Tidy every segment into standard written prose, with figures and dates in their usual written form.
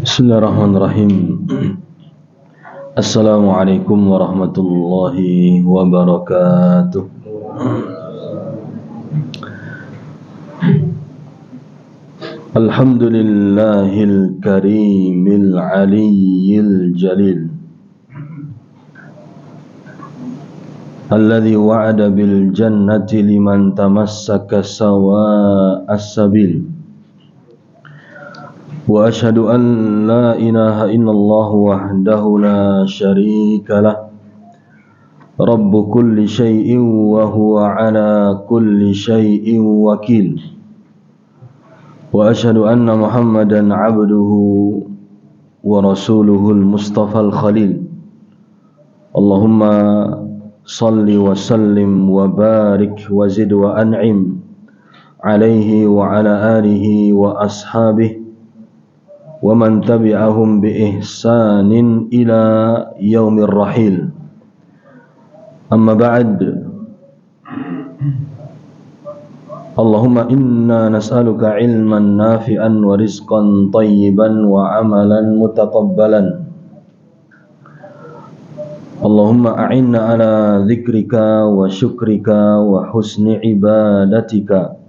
Bismillahirrahmanirrahim. Assalamualaikum warahmatullahi wabarakatuh. Alhamdulillahil karimil aliyyil jalil, alladzi wa'ada bil jannati liman tamassaka sawa'as sabil. Wa asyhadu an la ilaha illallah wahdahu la syarika lah, rabbu kulli syai'in wa huwa ala kulli syai'in wakil. Wa asyhadu anna Muhammadan abduhu wa rasuluhul mustafal khalil. Allahumma salli wa sallim wa barik wa zid wa an'im alaihi wa ala alihi wa ashabihi wa man tabi'ahum bi ihsanin ila yaumir rahil. Amma ba'd. Allahumma inna nas'aluka ilman nafi'an wa rizqan tayyiban wa amalan mutaqabbalan. Allahumma a'inna ala dzikrika wa syukrika wa husni ibadatika.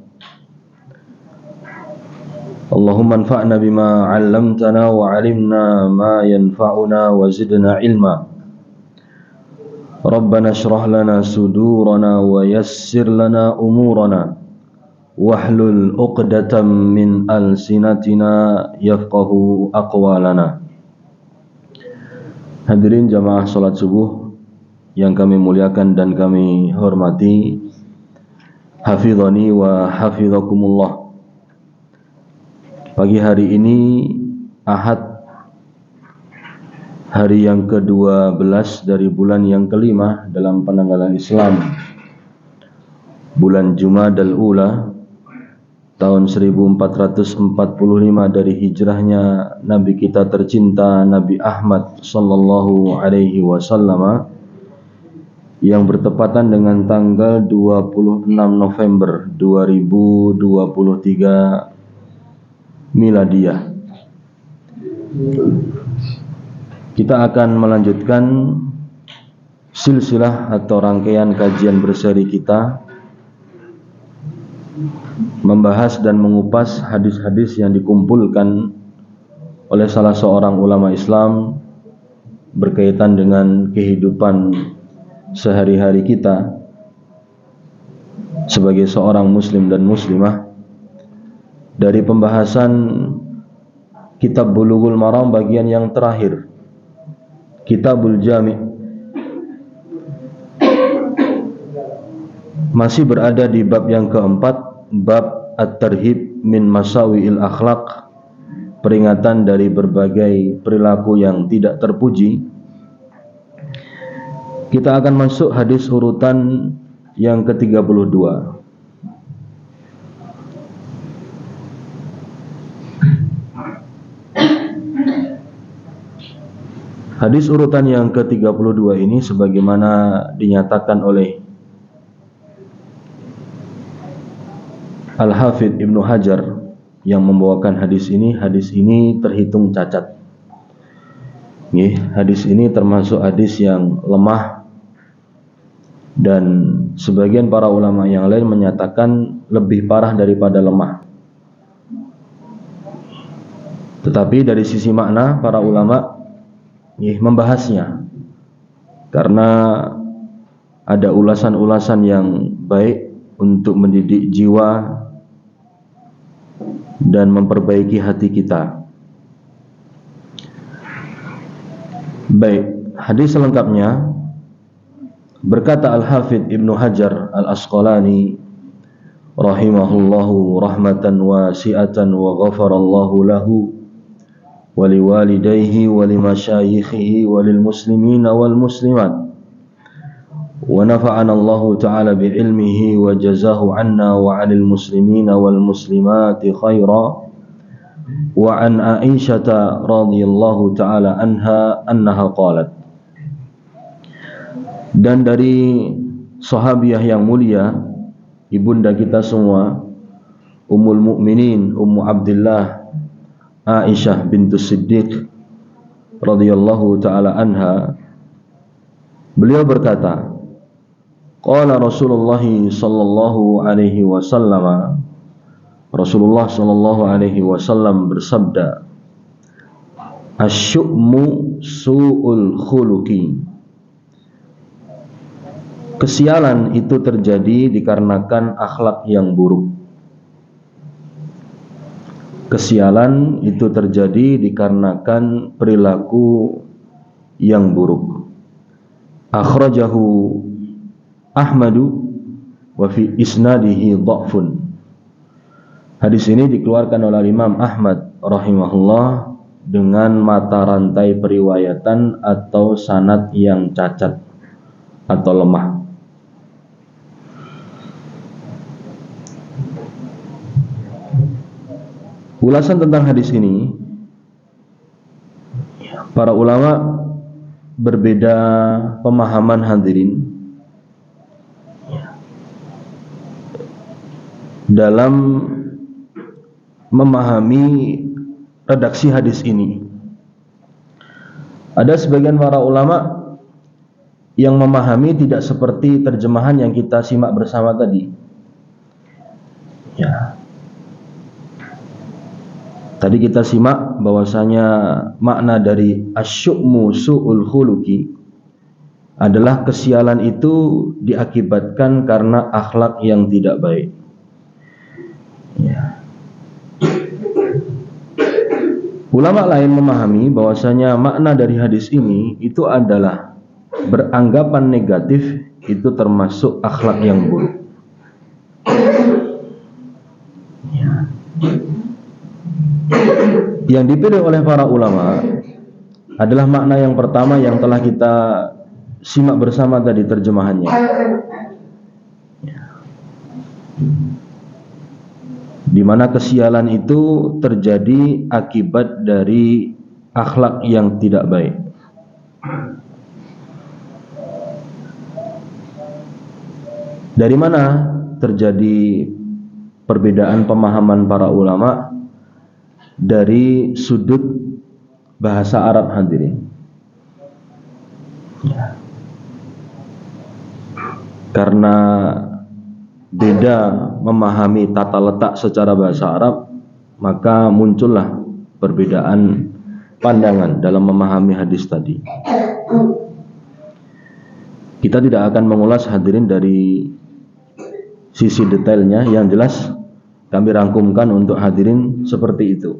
Allahumma anfa'na bima 'allamtana wa 'allimna ma yanfa'una wa zidna ilma. Rabbana shrah lana sudurana wa yassir lana umurana wahlul 'uqdatam min alsinatina yafqahu aqwalana. Hadirin jamaah salat subuh yang kami muliakan dan kami hormati, hafizani wa hafizakumullah. Pagi hari ini Ahad, hari yang ke-12 dari bulan yang kelima dalam penanggalan Islam, bulan Jumadal Ula, tahun 1445 dari hijrahnya Nabi kita tercinta Nabi Ahmad sallallahu alaihi wasallam, yang bertepatan dengan tanggal 26 November 2023 Miladiyah. Kita akan melanjutkan silsilah atau rangkaian kajian berseri kita, membahas dan mengupas hadis-hadis yang dikumpulkan oleh salah seorang ulama Islam berkaitan dengan kehidupan sehari-hari kita sebagai seorang muslim dan muslimah, dari pembahasan Kitab Bulughul Maram bagian yang terakhir, Kitabul Jami'. Masih berada di bab yang keempat, bab At-Tarhib min Masawi'il Akhlaq, peringatan dari berbagai perilaku yang tidak terpuji. Kita akan masuk hadis urutan yang ke-32. Hadis urutan yang ke-32 ini sebagaimana dinyatakan oleh Al-Hafidh Ibnu Hajar yang membawakan hadis ini terhitung cacat. Hadis ini termasuk hadis yang lemah, dan sebagian para ulama yang lain menyatakan lebih parah daripada lemah. Tetapi dari sisi makna para ulama membahasnya, karena ada ulasan-ulasan yang baik untuk mendidik jiwa dan memperbaiki hati kita. Baik, hadis selengkapnya berkata Al-Hafidh Ibnu Hajar Al-Asqalani rahimahullahu rahmatan wasi'atan wa ghafarallahu lahu waliwalidayhi walimasyayikhihi walilmuslimina walmuslimat wa nafa'ana Allahu ta'ala bi'ilmihi wa jazahu anna wa 'anil muslimina wal muslimati khaira. Wa an Aisyata radhiyallahu ta'ala annaha qalat, dan dari sahabiah yang mulia ibunda kita semua, Ummul Mukminin Ummu Abdillah Aisyah bintus Siddiq radhiyallahu taala anha, beliau berkata, qala Rasulullah sallallahu alaihi wasallam, Rasulullah sallallahu alaihi wasallam bersabda, asyu'mu su'ul khuluqi. Kesialan itu terjadi dikarenakan akhlak yang buruk. Kesialan itu terjadi dikarenakan perilaku yang buruk. Akhrajahu Ahmadu wa fi isnadihi dha'fun. Hadis ini dikeluarkan oleh Imam Ahmad rahimahullah dengan mata rantai periwayatan atau sanad yang cacat atau lemah. Ulasan tentang hadis ini, para ulama berbeda pemahaman hadirin dalam memahami redaksi hadis ini. Ada sebagian para ulama yang memahami tidak seperti terjemahan yang kita simak bersama tadi. Ya. Tadi kita simak bahwasanya makna dari asyu'mu su'ul khuluqi adalah kesialan itu diakibatkan karena akhlak yang tidak baik. Ya. Ulama lain memahami bahwasanya makna dari hadis ini itu adalah beranggapan negatif itu termasuk akhlak yang buruk. Ya. Yang dipilih oleh para ulama adalah makna yang pertama yang telah kita simak bersama tadi terjemahannya. Ya. Di mana kesialan itu terjadi akibat dari akhlak yang tidak baik. Dari mana terjadi perbedaan pemahaman para ulama? Dari sudut bahasa Arab hadirin. Ya. Karena beda memahami tata letak secara bahasa Arab, maka muncullah perbedaan pandangan dalam memahami hadis tadi. Kita tidak akan mengulas hadirin dari sisi detailnya, yang jelas kami rangkumkan untuk hadirin seperti itu.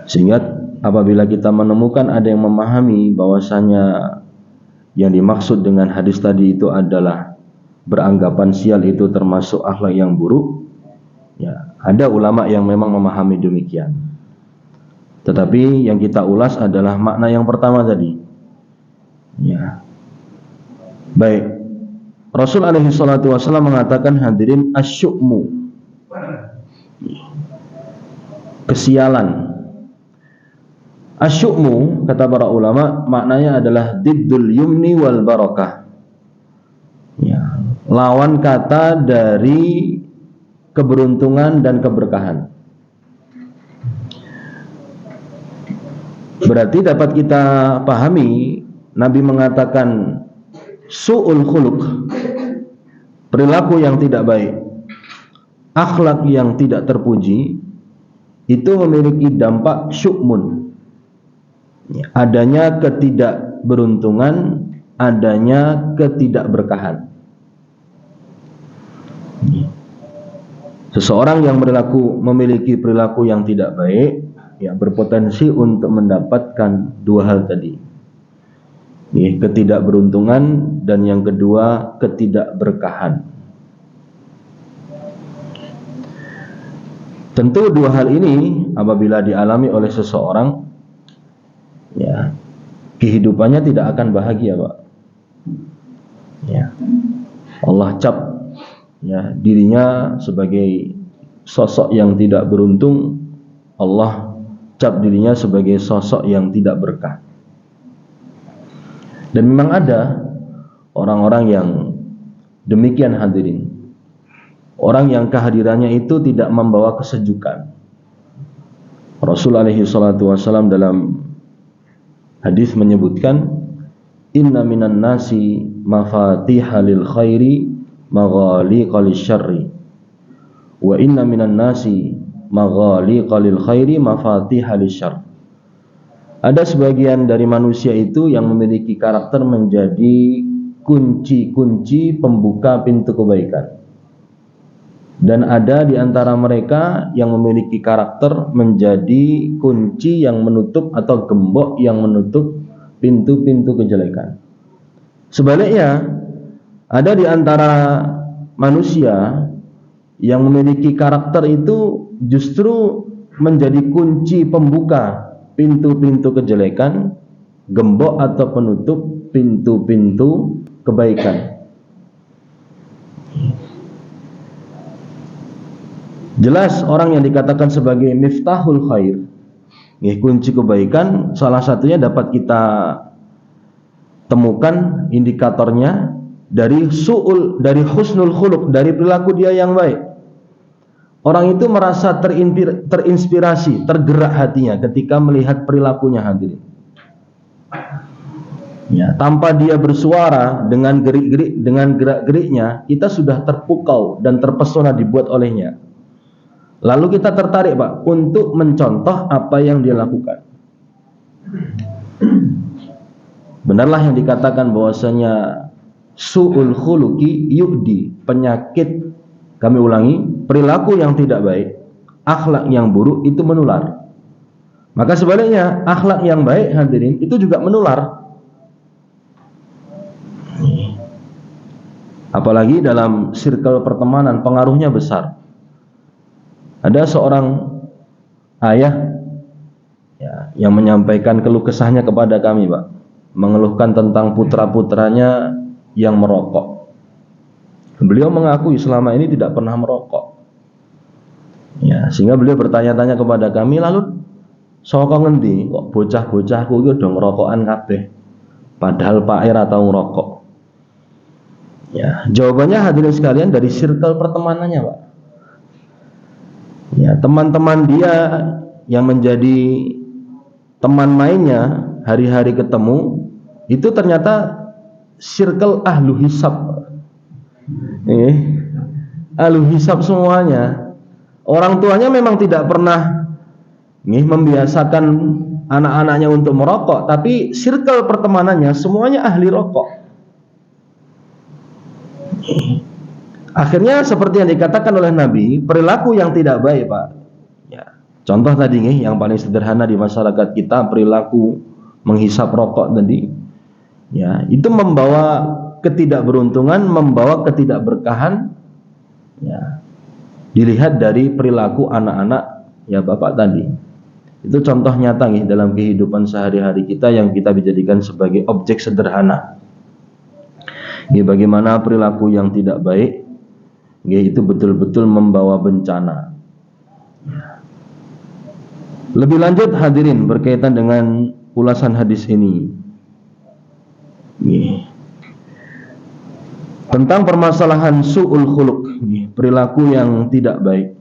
Sehingga apabila kita menemukan ada yang memahami bahwasanya yang dimaksud dengan hadis tadi itu adalah beranggapan sial itu termasuk akhlak yang buruk, ya, ada ulama yang memang memahami demikian. Tetapi yang kita ulas adalah makna yang pertama tadi. Ya. Baik. Rasul alaihi salatu wasallam mengatakan hadirin asyu'mu, kesialan. Asyu'mu kata para ulama maknanya adalah diddul yumni wal barakah. Ya, lawan kata dari keberuntungan dan keberkahan. Berarti dapat kita pahami Nabi mengatakan su'ul khuluq, perilaku yang tidak baik, akhlak yang tidak terpuji, itu memiliki dampak syu'mun, adanya ketidakberuntungan, adanya ketidakberkahan. Seseorang yang memiliki perilaku yang tidak baik, ya, berpotensi untuk mendapatkan dua hal tadi, ketidakberuntungan dan yang kedua ketidakberkahan. Tentu dua hal ini apabila dialami oleh seseorang, ya, kehidupannya tidak akan bahagia, Pak. Ya. Allah cap, ya, dirinya sebagai sosok yang tidak beruntung, Allah cap dirinya sebagai sosok yang tidak berkah. Dan memang ada orang-orang yang Demikian hadirin, orang yang kehadirannya itu tidak membawa kesejukan. Rasul alaihi salatu wasallam dalam hadis menyebutkan, inna minan nasi mafatiha lil khairi maghaliqa lisyarri wa inna minan nasi maghaliqa lil khairi mafatiha lisyarr. Ada sebagian dari manusia itu yang memiliki karakter menjadi kunci-kunci pembuka pintu kebaikan, dan ada di antara mereka yang memiliki karakter menjadi kunci yang menutup atau gembok yang menutup pintu-pintu kejelekan. Sebaliknya, ada di antara manusia yang memiliki karakter itu justru menjadi kunci pembuka pintu-pintu kejelekan, gembok atau penutup pintu-pintu kebaikan. Jelas orang yang dikatakan sebagai miftahul khair, kunci kebaikan, salah satunya dapat kita temukan indikatornya dari husnul khuluq, dari perilaku dia yang baik. Orang itu merasa terinspirasi, tergerak hatinya ketika melihat perilakunya hadirin. Ya, tanpa dia bersuara, dengan gerak-geriknya kita sudah terpukau dan terpesona dibuat olehnya. Lalu kita tertarik, Pak, untuk mencontoh apa yang dia lakukan. Benarlah yang dikatakan bahwasanya su'ul khuluqi yu'di, penyakit, kami ulangi, perilaku yang tidak baik, akhlak yang buruk itu menular. Maka sebaliknya, akhlak yang baik hadirin itu juga menular. Apalagi dalam circle pertemanan, pengaruhnya besar. Ada seorang ayah ya, yang menyampaikan keluh kesahnya kepada kami, Pak, mengeluhkan tentang putra-putranya yang merokok. Beliau mengakui selama ini tidak pernah merokok. Ya, sehingga beliau bertanya-tanya kepada kami, lalu saka ngendi kok bocah-bocahku iki udah ngerokokan kabeh, padahal Pak era tahu ngerokok. Ya, jawabannya hadirin sekalian dari circle pertemanannya, Pak. Ya, teman-teman dia yang menjadi teman mainnya hari-hari ketemu itu ternyata circle ahlu hisab. Ahlu hisab semuanya. Orang tuanya memang tidak pernah membiasakan anak-anaknya untuk merokok, tapi circle pertemanannya semuanya ahli rokok. Akhirnya seperti yang dikatakan oleh Nabi, perilaku yang tidak baik, Pak. Ya, contoh tadi yang paling sederhana di masyarakat kita, perilaku menghisap rokok tadi. Ya, itu membawa ketidakberuntungan, membawa ketidakberkahan. Ya, dilihat dari perilaku anak-anak ya Bapak tadi. Itu contoh nyata dalam kehidupan sehari-hari kita yang kita dijadikan sebagai objek sederhana. Bagaimana perilaku yang tidak baik itu betul-betul membawa bencana. Lebih lanjut hadirin berkaitan dengan ulasan hadis ini, tentang permasalahan su'ul khuluq, perilaku yang tidak baik,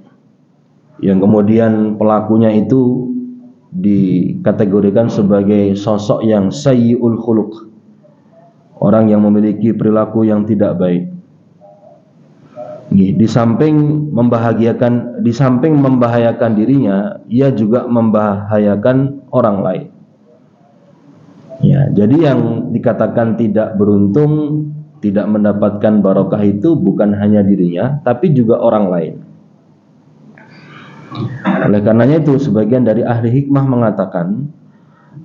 yang kemudian pelakunya itu dikategorikan sebagai sosok yang sayyi'ul khuluq, orang yang memiliki perilaku yang tidak baik. Di samping membahayakan dirinya, ia juga membahayakan orang lain. Ya, jadi yang dikatakan tidak beruntung, tidak mendapatkan barokah itu bukan hanya dirinya, tapi juga orang lain. Oleh karenanya itu sebagian dari ahli hikmah mengatakan,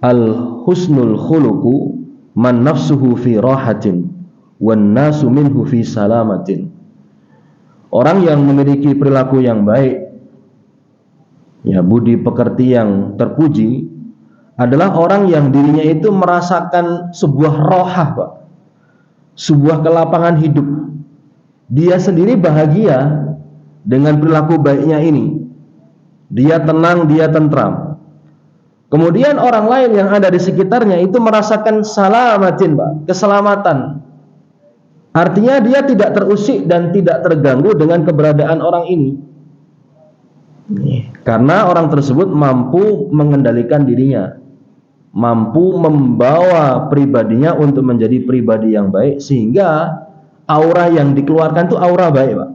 al-husnul khuluqu man nafsuhu fi rahatin wan nasu minhu fi salamatin. Orang yang memiliki perilaku yang baik, ya budi pekerti yang terpuji, adalah orang yang dirinya itu merasakan sebuah rohah, Pak, sebuah kelapangan hidup. Dia sendiri bahagia dengan perilaku baiknya ini. Dia tenang, dia tentram. Kemudian orang lain yang ada di sekitarnya itu merasakan salamatin, Pak, keselamatan. Artinya dia tidak terusik dan tidak terganggu dengan keberadaan orang ini. Karena orang tersebut mampu mengendalikan dirinya, mampu membawa pribadinya untuk menjadi pribadi yang baik, sehingga aura yang dikeluarkan itu aura baik, Pak.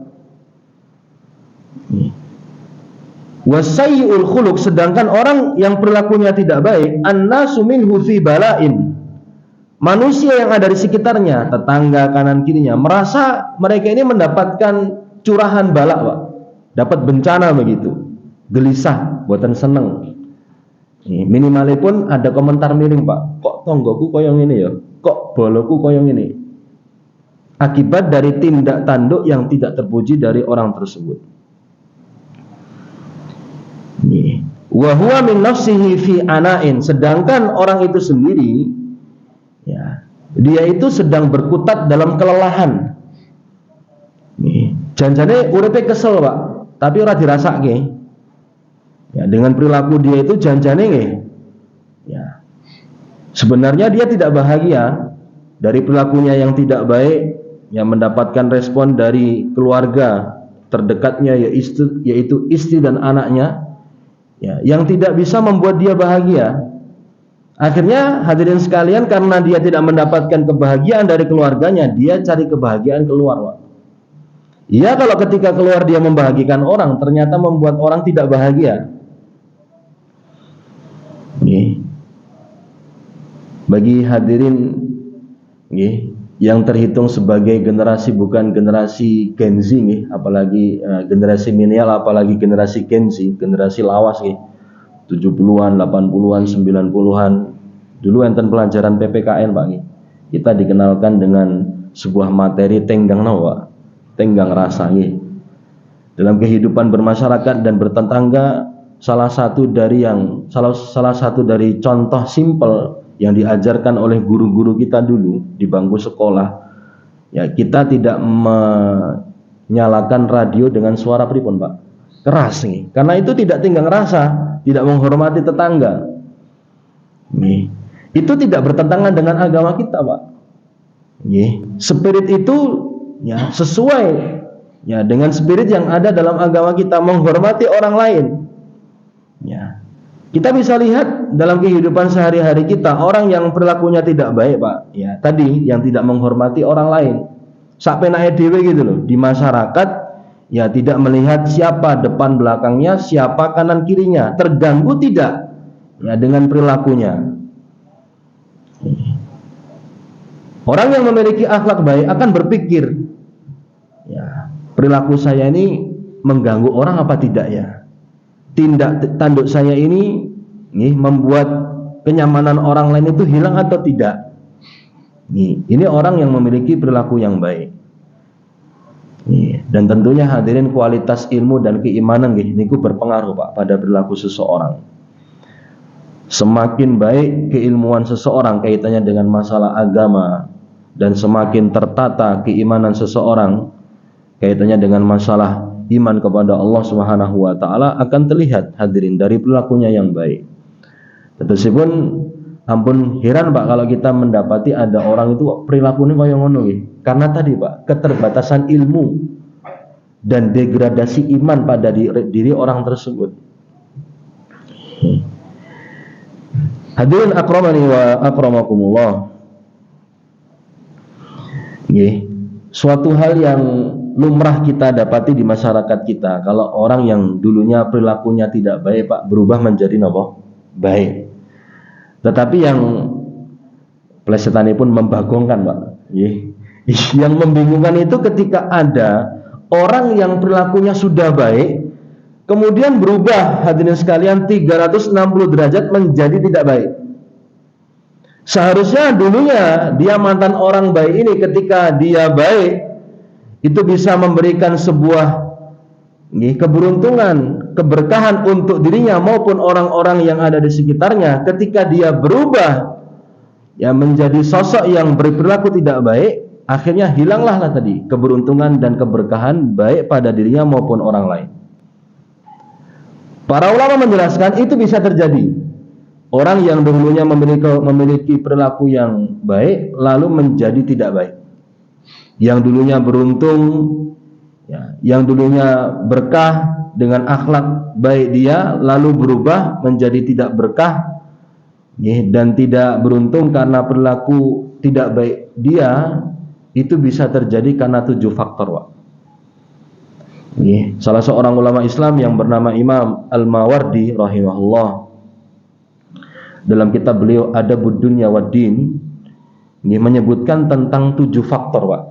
Wasayyi'ul khuluq, sedangkan orang yang perilakunya tidak baik, annasu minhu fi bala'in, manusia yang ada di sekitarnya, tetangga kanan kirinya, merasa mereka ini mendapatkan curahan bala, Pak. Dapat bencana begitu, gelisah, buatan seneng. Minimalnya pun ada komentar miring, Pak. Kok tonggoku koyong ini ya? Kok boloku koyong ini? Akibat dari tindak tanduk yang tidak terpuji dari orang tersebut. Wa huwa min nafsihi fi ana'in, sedangkan orang itu sendiri, ya, dia itu sedang berkutat dalam kelelahan. Janjane uripe kesel, Pak, tapi ora dirasake. Ya, dengan perilaku dia itu janjane nggih. Ya. Sebenarnya dia tidak bahagia dari perilakunya yang tidak baik, yang mendapatkan respon dari keluarga terdekatnya, yaitu istri dan anaknya, ya, yang tidak bisa membuat dia bahagia. Akhirnya hadirin sekalian, karena dia tidak mendapatkan kebahagiaan dari keluarganya, dia cari kebahagiaan keluar, Pak. Iya, kalau ketika keluar dia membahagikan orang, ternyata membuat orang tidak bahagia. Bagi hadirin yang terhitung sebagai generasi, bukan generasi Gen Z, apalagi generasi milenial, apalagi generasi Gen Z, generasi lawas, 70-an, 80-an, 90-an. Dulu enten pelajaran PPKN, Pak. Kita dikenalkan dengan sebuah materi tenggang nawa, tenggang rasa. Dalam kehidupan bermasyarakat dan bertetangga, salah satu dari contoh simpel yang diajarkan oleh guru-guru kita dulu di bangku sekolah, ya, kita tidak menyalakan radio dengan suara pripun, Pak, keras nih, karena itu tidak tenggang rasa, tidak menghormati tetangga. Itu tidak bertentangan dengan agama kita, Pak. Spirit itu, ya, sesuai, ya, dengan spirit yang ada dalam agama kita, menghormati orang lain. Ya, kita bisa lihat dalam kehidupan sehari-hari kita, orang yang perilakunya tidak baik, Pak, ya, tadi yang tidak menghormati orang lain, sampai naik dewe gitu loh, di masyarakat, ya, tidak melihat siapa depan belakangnya, siapa kanan kirinya, terganggu tidak, ya, dengan perilakunya. Orang yang memiliki akhlak baik akan berpikir, ya, perilaku saya ini mengganggu orang apa tidak, ya, tindak tanduk saya ini membuat kenyamanan orang lain itu hilang atau tidak. Ini orang yang memiliki perilaku yang baik. Dan tentunya hadirin, kualitas ilmu dan keimanan niku berpengaruh, Pak, pada perilaku seseorang. Semakin baik keilmuan seseorang kaitannya dengan masalah agama, dan semakin tertata keimanan seseorang kaitannya dengan masalah iman kepada Allah Subhanahu wa taala, akan terlihat hadirin dari perilakunya yang baik. Tetapi ampun heran, Pak, kalau kita mendapati ada orang itu perilakunya kaya ngono nggih. Karena tadi, Pak, keterbatasan ilmu dan degradasi iman pada diri orang tersebut. Hadirin akramani wa akramakumullah. Suatu hal yang lumrah kita dapati di masyarakat kita, kalau orang yang dulunya perilakunya tidak baik, Pak, berubah menjadi baik. Tetapi yang plesetane pun membagongkan, Pak. Yang membingungkan itu ketika ada orang yang perilakunya sudah baik, kemudian berubah, hadirin sekalian, 360 derajat menjadi tidak baik. Seharusnya dulunya dia mantan orang baik ini, ketika dia baik, itu bisa memberikan sebuah keberuntungan, keberkahan untuk dirinya maupun orang-orang yang ada di sekitarnya. Ketika dia berubah, ya, menjadi sosok yang berperilaku tidak baik, akhirnya hilanglah tadi keberuntungan dan keberkahan baik pada dirinya maupun orang lain. Para ulama menjelaskan itu bisa terjadi. Orang yang dulunya memiliki perilaku yang baik lalu menjadi tidak baik. yang dulunya beruntung, ya, yang dulunya berkah dengan akhlak baik dia, lalu berubah menjadi tidak berkah, ya, dan tidak beruntung karena perilaku tidak baik dia. Itu bisa terjadi karena 7 faktor, Pak. Ya, salah seorang ulama Islam yang bernama Imam Al-Mawardi rahimahullah, dalam kitab beliau Adabud Dunya Waddin, ini menyebutkan tentang 7 faktor, Pak,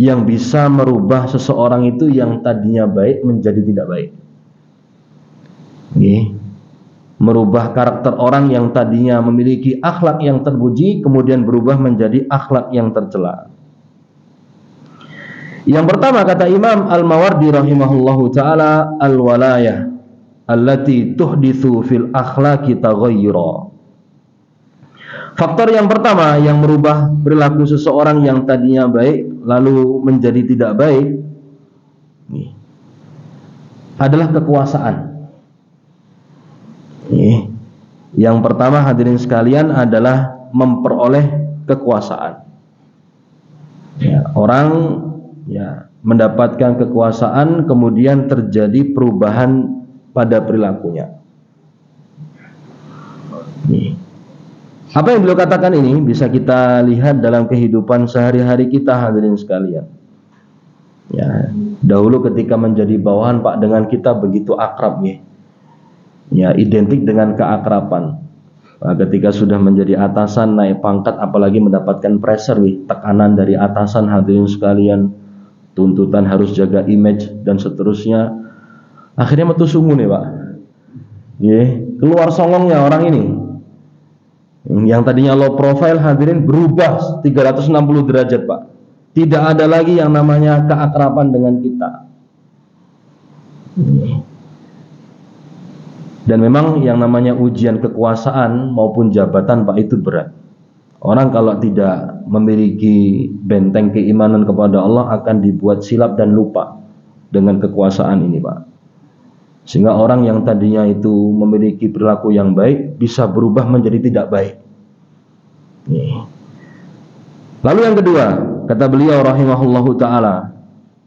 yang bisa merubah seseorang itu yang tadinya baik menjadi tidak baik. Ini merubah karakter orang yang tadinya memiliki akhlak yang terpuji kemudian berubah menjadi akhlak yang tercela. Yang pertama, kata Imam Al-Mawardi rahimahullahu taala, al-walayah allati tuhditsu fil akhlaqi taghayyura. Faktor yang pertama yang merubah perilaku seseorang yang tadinya baik lalu menjadi tidak baik adalah kekuasaan. Yang pertama, hadirin sekalian, adalah memperoleh kekuasaan. Ya, orang mendapatkan kekuasaan kemudian terjadi perubahan pada perilakunya. Apa yang beliau katakan ini bisa kita lihat dalam kehidupan sehari-hari kita, hadirin sekalian. Ya, dahulu ketika menjadi bawahan, Pak, dengan kita begitu akrab, ya, identik dengan keakraban. Nah, ketika sudah menjadi atasan, naik pangkat, apalagi mendapatkan pressure, tekanan dari atasan, hadirin sekalian, tuntutan harus jaga image dan seterusnya. Akhirnya metu sungu nih, Pak. Keluar songongnya orang ini. Yang tadinya low profile, hadirin, berubah 360 derajat, Pak. Tidak ada lagi yang namanya keakraban dengan kita. Dan memang yang namanya ujian kekuasaan maupun jabatan, Pak, itu berat. Orang kalau tidak memiliki benteng keimanan kepada Allah akan dibuat silap dan lupa dengan kekuasaan ini, Pak. Sehingga orang yang tadinya itu memiliki perilaku yang baik bisa berubah menjadi tidak baik. Lalu yang kedua, kata beliau rahimahullahu ta'ala,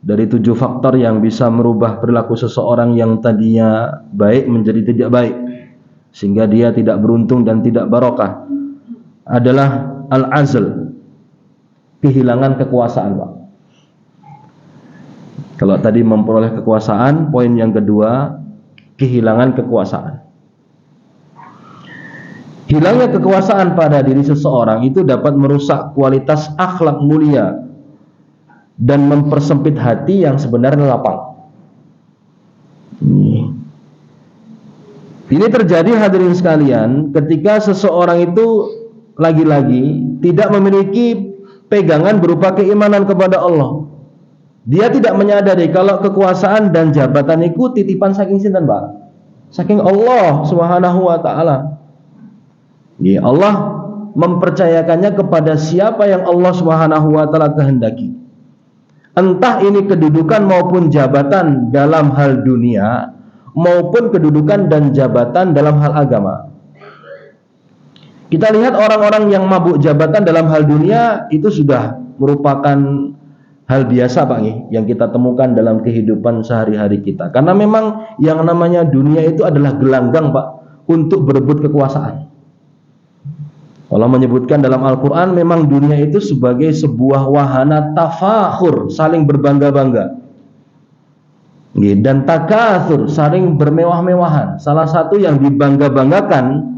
dari 7 faktor yang bisa merubah perilaku seseorang yang tadinya baik menjadi tidak baik, sehingga dia tidak beruntung dan tidak barokah, adalah al-azl, kehilangan kekuasaan, Pak. Kalau tadi memperoleh kekuasaan, poin yang kedua, kehilangan kekuasaan. Hilangnya kekuasaan pada diri seseorang itu dapat merusak kualitas akhlak mulia dan mempersempit hati yang sebenarnya lapang. Ini terjadi, hadirin sekalian, ketika seseorang itu lagi-lagi tidak memiliki pegangan berupa keimanan kepada Allah. Dia tidak menyadari kalau kekuasaan dan jabatan itu titipan saking sinten, Pak? Saking Allah Subhanahu wa taala. Allah mempercayakannya kepada siapa yang Allah Subhanahu wa taala kehendaki. Entah ini kedudukan maupun jabatan dalam hal dunia maupun kedudukan dan jabatan dalam hal agama. Kita lihat orang-orang yang mabuk jabatan dalam hal dunia itu sudah merupakan hal biasa, Pak, yang kita temukan dalam kehidupan sehari-hari kita. Karena memang yang namanya dunia itu adalah gelanggang, Pak, untuk berebut kekuasaan. Allah menyebutkan dalam Al-Quran memang dunia itu sebagai sebuah wahana tafakhur, saling berbangga-bangga, dan takatsur, saling bermewah-mewahan. Salah satu yang dibangga-banggakan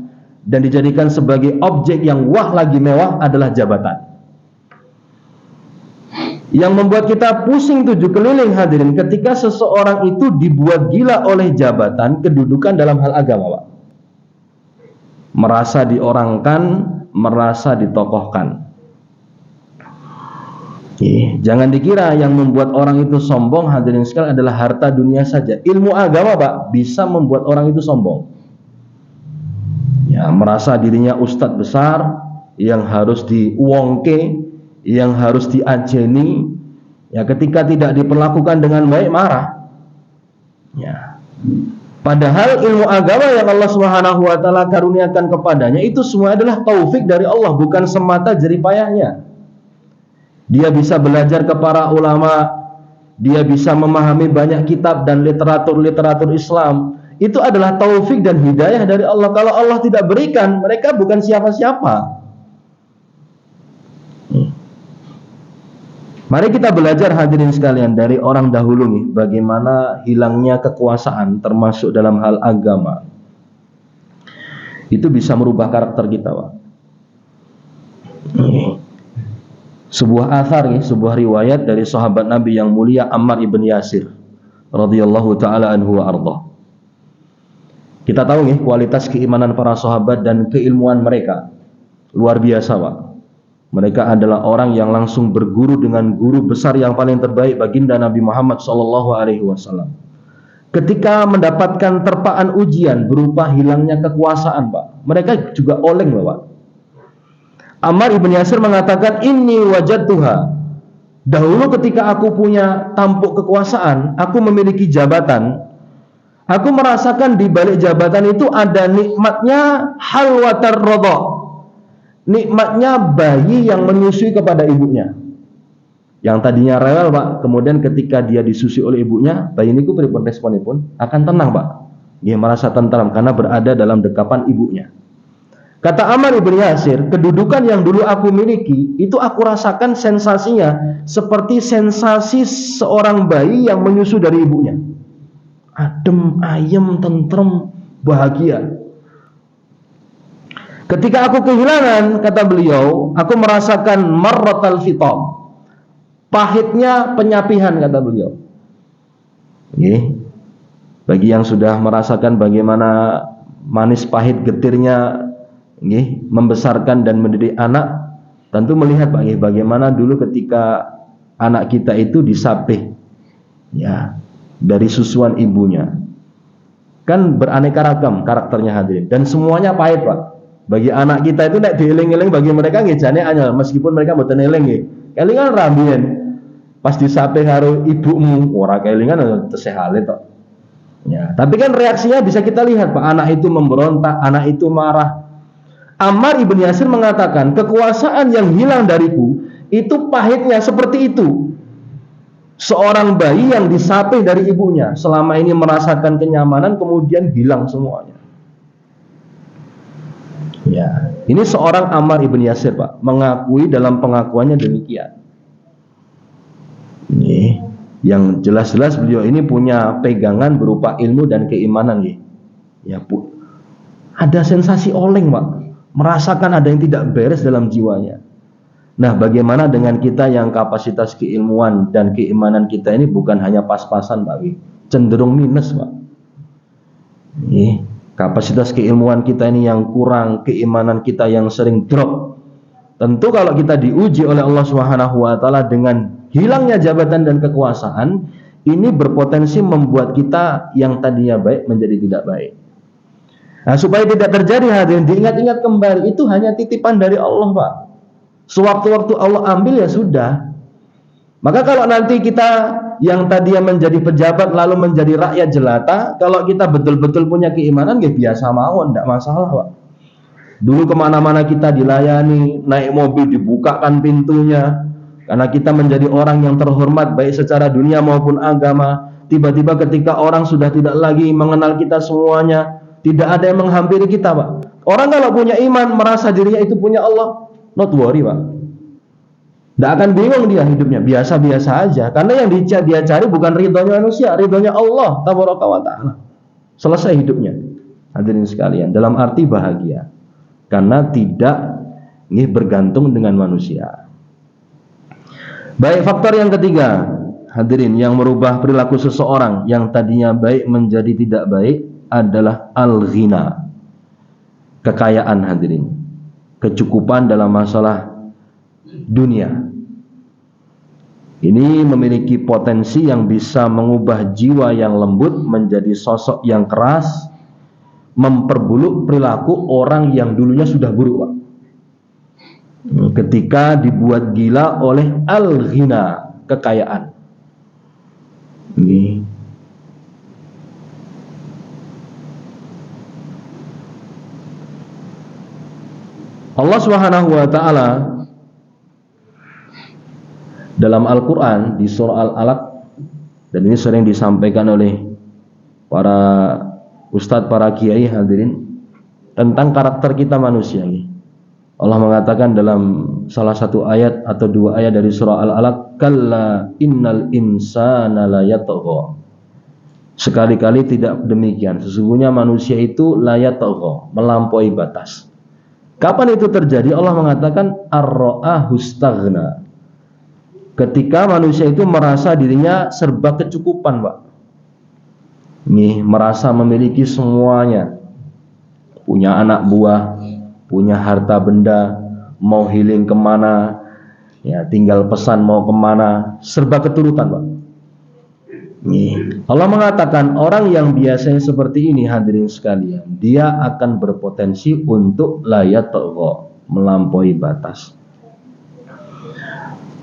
dan dijadikan sebagai objek yang wah lagi mewah adalah jabatan. Yang membuat kita pusing 7 keliling, hadirin, ketika seseorang itu dibuat gila oleh jabatan, kedudukan dalam hal agama, Pak. Merasa diorangkan, merasa ditokohkan. Jangan dikira yang membuat orang itu sombong, hadirin sekalian, adalah harta dunia saja. Ilmu agama, Pak, bisa membuat orang itu sombong. Merasa dirinya ustadz besar yang harus diuongke, yang harus diajeni. Ketika tidak diperlakukan dengan baik, marah. Padahal ilmu agama yang Allah Subhanahu wa taala karuniakan kepadanya itu semua adalah taufik dari Allah, bukan semata jerih payahnya. dia bisa belajar ke para ulama, dia bisa memahami banyak kitab dan literatur Islam. Itu adalah taufik dan hidayah dari Allah. Kalau Allah tidak berikan, mereka bukan siapa-siapa. Mari kita belajar hadirin sekalian dari orang dahulu nih, bagaimana hilangnya kekuasaan termasuk dalam hal agama. Itu bisa merubah karakter kita, Pak. Sebuah athar nih, sebuah riwayat dari sahabat Nabi yang mulia Ammar ibn Yasir radhiyallahu taala anhu wa arda. Kita tahu nih kualitas keimanan para sahabat dan keilmuan mereka luar biasa, Pak. Mereka adalah orang yang langsung berguru dengan guru besar yang paling terbaik, baginda Nabi Muhammad SAW. Ketika mendapatkan terpaan ujian berupa hilangnya kekuasaan, Pak, mereka juga oleng, Pak. Ammar ibn Yasir mengatakan, inni wajadtuha. Dahulu ketika aku punya tampuk kekuasaan, aku memiliki jabatan, aku merasakan di balik jabatan itu ada nikmatnya halwatar rodha. Nikmatnya bayi yang menyusui kepada ibunya. Yang tadinya rewel, Pak, kemudian ketika dia disusui oleh ibunya, bayi ini pripun responipun akan tenang, Pak. Dia merasa tentram karena berada dalam dekapan ibunya. Kata Ammar ibn Yasir, kedudukan yang dulu aku miliki, itu aku rasakan sensasinya seperti sensasi seorang bayi yang menyusu dari ibunya. Adem, ayem, tentrem, bahagia. Ketika aku kehilangan, kata beliau, aku merasakan marratal fitam, pahitnya penyapihan, kata beliau. Bagi yang sudah merasakan bagaimana manis pahit getirnya membesarkan dan mendidik anak, tentu melihat bagaimana dulu ketika anak kita itu disapih dari susuan ibunya. Kan beraneka ragam karakternya hadirin, dan semuanya pahit, Pak. Bagi anak kita itu nek dieling-eling, bagi mereka nggih jane anyel, meskipun mereka mboten eling nggih. Kelingan rambien. Pas disapih karo ibumu, ora kelingan tesih hale tok. Ya, tapi kan reaksinya bisa kita lihat, Pak. Anak itu memberontak, anak itu marah. Ammar ibn Yasir mengatakan, kekuasaan yang hilang dariku itu pahitnya seperti itu. Seorang bayi yang disapih dari ibunya, selama ini merasakan kenyamanan, kemudian hilang semuanya. Ya, ini seorang Ammar ibn Yasir, Pak, mengakui dalam pengakuannya demikian. Ini yang jelas-jelas beliau ini punya pegangan berupa ilmu dan keimanan, ya, Bu. Ada sensasi oleng, Pak, merasakan ada yang tidak beres dalam jiwanya. Nah, bagaimana dengan kita yang kapasitas keilmuan dan keimanan kita ini bukan hanya pas-pasan, Pak, cenderung minus, Pak. Kapasitas keilmuan kita ini yang kurang, keimanan kita yang sering drop. Tentu kalau kita diuji oleh Allah Subhanahu wa taala dengan hilangnya jabatan dan kekuasaan, ini berpotensi membuat kita yang tadinya baik menjadi tidak baik. Nah, supaya tidak terjadi hadirin, diingat-ingat kembali, itu hanya titipan dari Allah, Pak. Sewaktu-waktu Allah ambil ya sudah. Maka kalau nanti kita yang tadinya menjadi pejabat lalu menjadi rakyat jelata, kalau kita betul-betul punya keimanan, ya biasa mawon, tidak masalah, Pak. Dulu kemana-mana kita dilayani, naik mobil dibukakan pintunya, karena kita menjadi orang yang terhormat baik secara dunia maupun agama. Tiba-tiba ketika orang sudah tidak lagi mengenal kita semuanya, tidak ada yang menghampiri kita, Pak. Orang kalau punya iman, merasa dirinya itu punya Allah, not worry, Pak. Tidak akan bingung dia hidupnya, biasa-biasa aja. Karena yang dia cari bukan ridhonya manusia, ridhonya Allah tabaraka wa ta'ala. Selesai hidupnya. Hadirin sekalian, dalam arti bahagia. Karena tidak bergantung dengan manusia. Baik, faktor yang ketiga, hadirin, yang merubah perilaku seseorang yang tadinya baik menjadi tidak baik adalah al-ghina. Kekayaan, hadirin. Kecukupan dalam masalah dunia. Ini memiliki potensi yang bisa mengubah jiwa yang lembut menjadi sosok yang keras, memperburuk perilaku orang yang dulunya sudah buruk, Pak. Ketika dibuat gila oleh al-ghina, kekayaan. Ini Allah Subhanahu wa taala Dalam Al-Quran di surah Al-Alaq, dan ini sering disampaikan oleh para ustadz, para kiai hadirin, tentang karakter kita manusia ini. Allah mengatakan dalam salah satu ayat atau dua ayat dari surah Al-Alaq, kalla innal insana la yatgha. Sekali-kali tidak demikian, sesungguhnya manusia itu la yatgha, melampaui batas. Kapan itu terjadi? Allah mengatakan ar-ra'ahu staghna. Ketika manusia itu merasa dirinya serba kecukupan, Pak. Nih, merasa memiliki semuanya. Punya anak buah, punya harta benda, mau healing kemana, ya tinggal pesan mau kemana, serba keturutan, Pak. Nih, Allah mengatakan orang yang biasanya seperti ini hadirin sekalian, dia akan berpotensi untuk layat tagha, melampaui batas.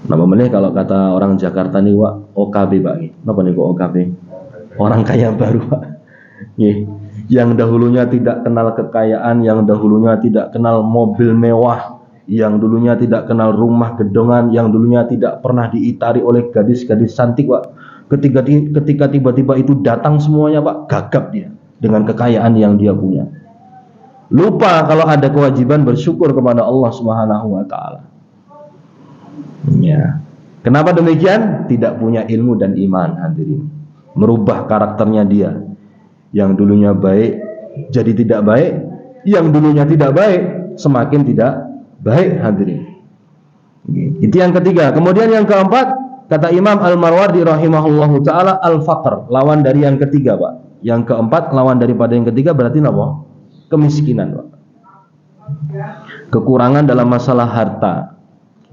Napa meneh kalau kata orang Jakarta nih, Pak, OKB, Pak. Napa nih kok OKB? Orang kaya baru, Pak. Nih, yang dahulunya tidak kenal kekayaan, yang dahulunya tidak kenal mobil mewah, yang dulunya tidak kenal rumah gedongan, yang dulunya tidak pernah diitari oleh gadis-gadis cantik, Pak. Ketika tiba-tiba itu datang semuanya, Pak, gagap dia dengan kekayaan yang dia punya. Lupa kalau ada kewajiban bersyukur kepada Allah Subhanahu wa taala. Ya. Kenapa demikian? Tidak punya ilmu dan iman hadirin. Merubah karakternya dia. Yang dulunya baik jadi tidak baik, yang dulunya tidak baik semakin tidak baik hadirin. Itu yang ketiga. Kemudian yang keempat, kata Imam Al-Marwardi rahimahullahu taala, al-faqr, lawan dari yang ketiga, Pak. Yang keempat lawan daripada yang ketiga berarti apa? Kemiskinan, Pak. Kekurangan dalam masalah harta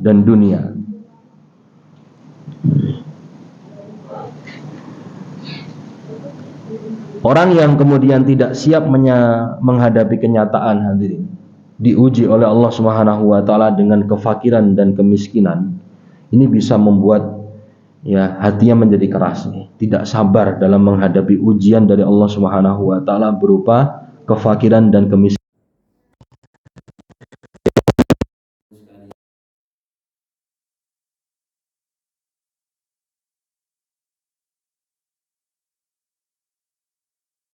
dan dunia. Orang yang kemudian tidak siap menghadapi kenyataan hadirin, diuji oleh Allah Subhanahu wa taala dengan kefakiran dan kemiskinan, ini bisa membuat ya hatinya menjadi keras nih, tidak sabar dalam menghadapi ujian dari Allah Subhanahu wa taala berupa kefakiran dan kemiskinan.